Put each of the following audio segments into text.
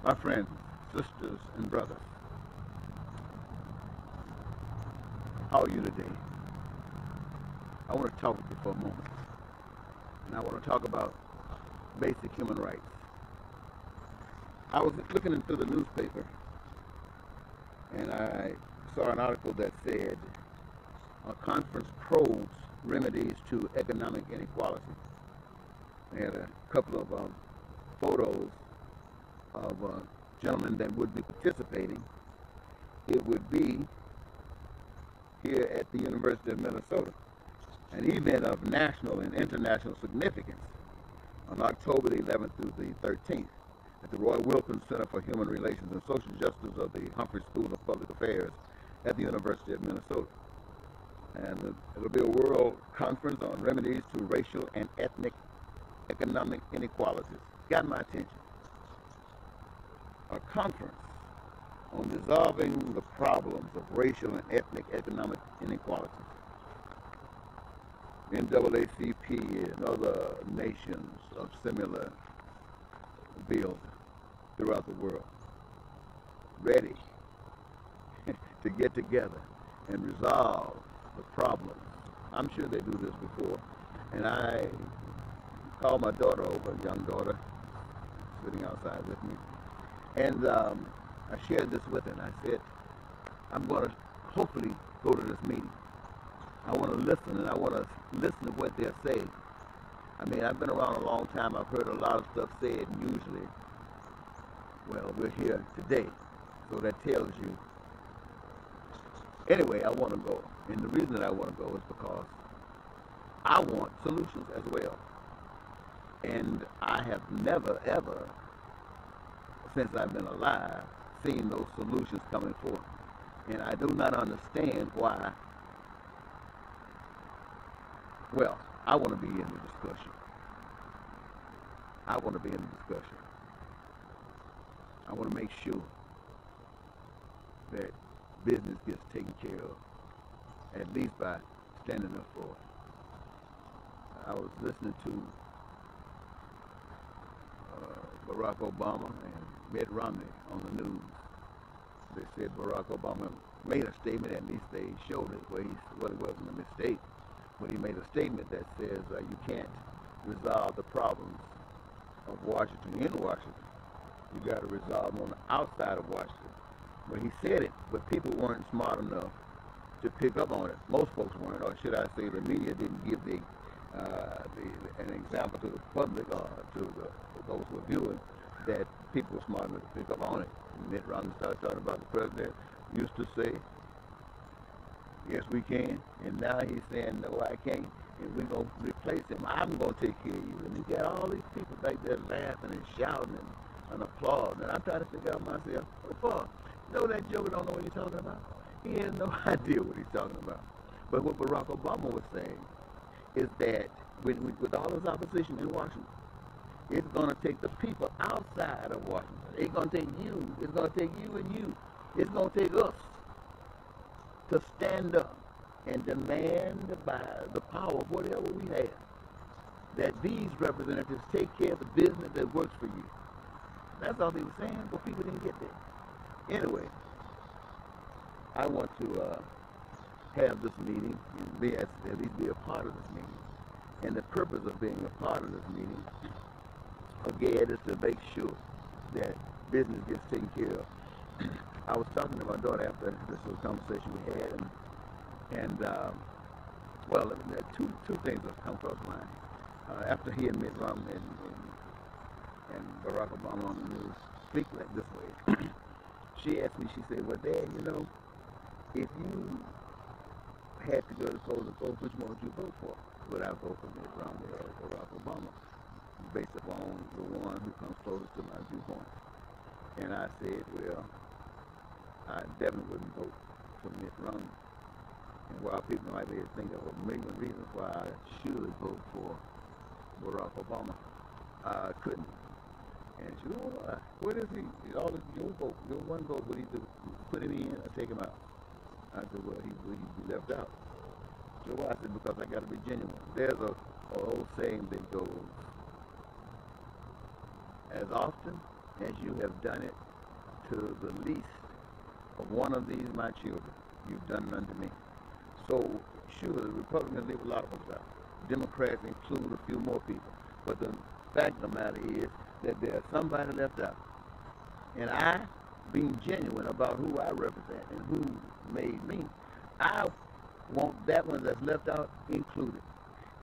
My friends, sisters, and brothers, how are you today? I want to talk with you for a moment. And I want to talk about basic human rights. I was looking into the newspaper and I saw an article that said a conference probes remedies to economic inequality. They had a couple of photos of gentlemen that would be participating. It would be here at the University of Minnesota, an event of national and international significance on October the 11th through the 13th at the Roy Wilkins Center for Human Relations and Social Justice of the Humphrey School of Public Affairs at the University of Minnesota. And it'll be a world conference on remedies to racial and ethnic economic inequalities. Got my attention. A conference on dissolving the problems of racial and ethnic economic inequalities. NAACP and other nations of similar build throughout the world, ready to get together and resolve the problems. I'm sure they do this before. And I called my daughter over, a young daughter, sitting outside with me, and I shared this with her, and I said, I'm going to hopefully go to this meeting. I want to listen, and I want to listen to what they're saying. I mean, I've been around a long time. I've heard a lot of stuff said, and usually, well, we're here today. So that tells you. Anyway, I want to go. And the reason that I want to go is because I want solutions as well. And I have never, ever, since I've been alive, seen those solutions coming forth. And I do not understand why. Well, I want to be in the discussion. I want to be in the discussion. I want to make sure that business gets taken care of, at least by standing up for it. I was listening to Barack Obama and Mitt Romney on the news. They said Barack Obama made a statement, at least they showed it, where it wasn't a mistake. But he made a statement that says you can't resolve the problems of Washington in Washington. You got to resolve them on the outside of Washington. But he said it, but people weren't smart enough to pick up on it. Most folks weren't, or should I say the media didn't give an example to the public or to those who are viewing that people were smart enough to pick up on it. And Mitt Romney started talking about the president used to say, yes, we can. And now he's saying, no, I can't. And we're going to replace him. I'm going to take care of you. And he got all these people back there laughing and shouting and applauding. And I'm trying to figure out myself, what for? You know that joker don't know what he's talking about? He has no idea what he's talking about. But what Barack Obama was saying is that with all this opposition in Washington, it's going to take the people outside of Washington. It's going to take you. It's going to take you and you. It's going to take us to stand up and demand by the power of whatever we have that these representatives take care of the business that works for you. That's all they were saying, but people didn't get there. Anyway, I want to have this meeting and at least be a part of this meeting. And the purpose of being a part of this meeting, again, is to make sure that business gets taken care of. I was talking to my daughter after this little conversation we had, and well, two things have come across my mind. After he and Mitt Romney and Barack Obama on the news speak like this way, she asked me, she said, well, Dad, you know, if you had to go to polls and vote, which one would you vote for? Would I vote for Mitt Romney or Barack Obama, based upon the one who comes closest to my viewpoint? And I said, well, I definitely wouldn't vote for Mitt Romney. And while people might be able to think of a million reasons why I should vote for Barack Obama, I couldn't. And she said, well, what is he? Your one vote, would he do? Put him in or take him out? I said, well, he'd be left out. So I said, because I got to be genuine. There's a old saying that goes, as often as you have done it to the least of one of these my children, you've done it unto me. So sure, the Republicans leave a lot of us out. Democrats include a few more people. But the fact of the matter is that there's somebody left out. And I, being genuine about who I represent and who made me, I want that one that's left out included.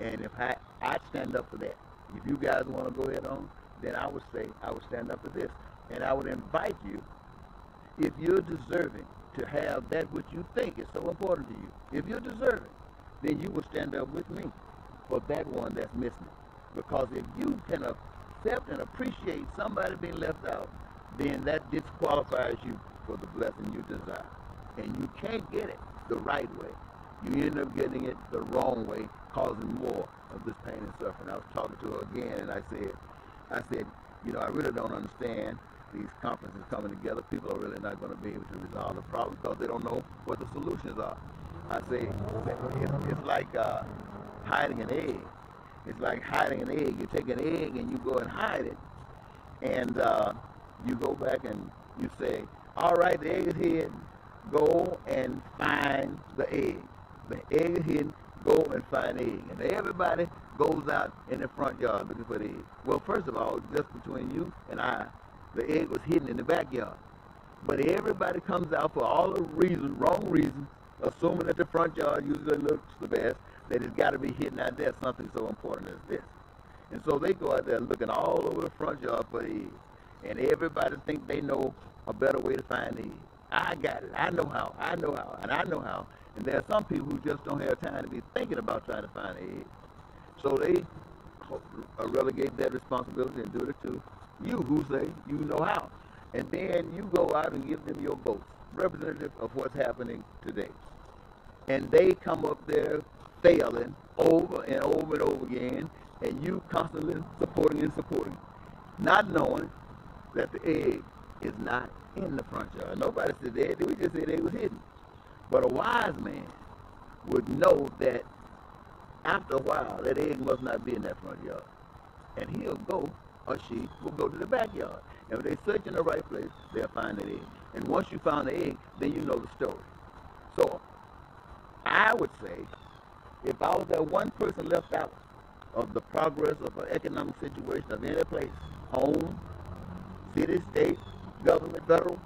And if I stand up for that. If you guys want to go ahead on, then I would say I would stand up for this. And I would invite you, if you're deserving to have that which you think is so important to you, if you're deserving, then you will stand up with me for that one that's missing. Because if you can accept and appreciate somebody being left out, then that disqualifies you for the blessing you desire. And you can't get it the right way. You end up getting it the wrong way, causing more of this pain and suffering. I was talking to her again, and I said, you know, I really don't understand these conferences coming together. People are really not going to be able to resolve the problem because they don't know what the solutions are. I say, it's like hiding an egg. It's like hiding an egg. You take an egg and you go and hide it. And you go back and you say, all right, the egg is hidden. Go and find the egg. The egg is hidden. Go and find the egg. And everybody goes out in the front yard looking for the egg. Well, first of all, just between you and I, the egg was hidden in the backyard. But everybody comes out for all the reasons, wrong reasons, assuming that the front yard usually looks the best, that it's got to be hidden out there, something so important as this. And so they go out there looking all over the front yard for the egg. And everybody think they know a better way to find the egg. I got it. I know how. I know how. And I know how. And there are some people who just don't have time to be thinking about trying to find the egg. So they relegate that responsibility and do it to you who say you know how. And then you go out and give them your votes, representative of what's happening today. And they come up there failing over and over and over again, and you constantly supporting and supporting, not knowing that the egg is not in the front yard. Nobody said the egg, we just said the egg was hidden. But a wise man would know that after a while, that egg must not be in that front yard. And he'll go, or she will go to the backyard. And if they search in the right place, they'll find the egg. And once you found the egg, then you know the story. So I would say, if I was that one person left out of the progress of an economic situation of any place, home, city, state, government, federal,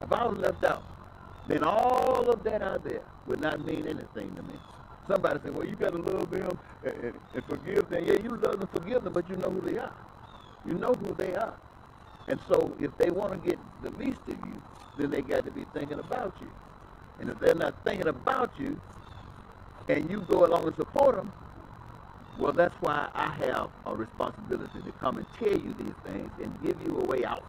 if I was left out, then all of that out there would not mean anything to me. Somebody said, well, you got to love them and forgive them. Yeah, you love them, forgive them, but you know who they are. You know who they are. And so if they want to get the least of you, then they got to be thinking about you. And if they're not thinking about you, and you go along and support them, well, that's why I have a responsibility to come and tell you these things and give you a way out.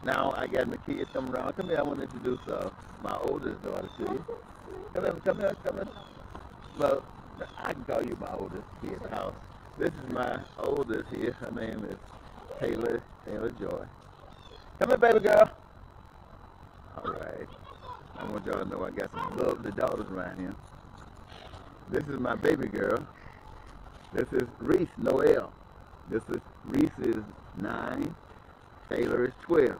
Now, I got my kids coming around. Come here, I want to introduce my oldest daughter to you. Come here. Well, I can call you my oldest here at the house. This is my oldest here. Her name is Taylor Joy. Come here, baby girl. All right. I want y'all to know I got some lovely daughters around here. This is my baby girl. This is Reese Noel. Reese is 9. Taylor is 12.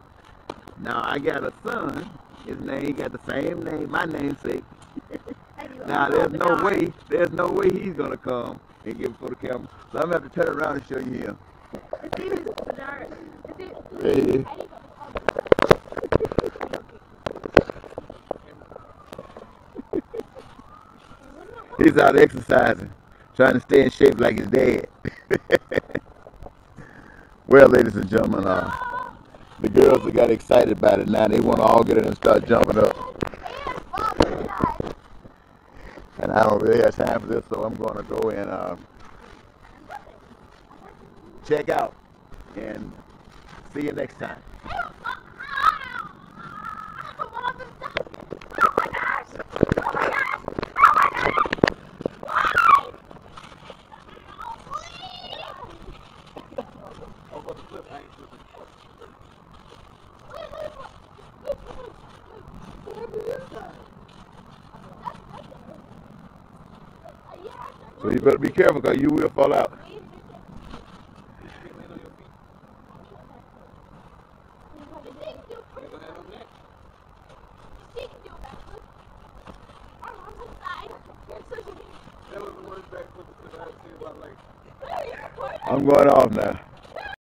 Now I got a son. He got the same name, my namesake. Now there's no way he's gonna come and get before the camera. So I'm gonna have to turn around and show you him. Hey. He's out exercising, trying to stay in shape like his dad. Well, ladies and gentlemen, the girls that got excited about it now, they want to all get in and start jumping up. And I don't really have time for this, so I'm going to go and check out. And see you next time. So you better be careful because you will fall out. I'm going off now.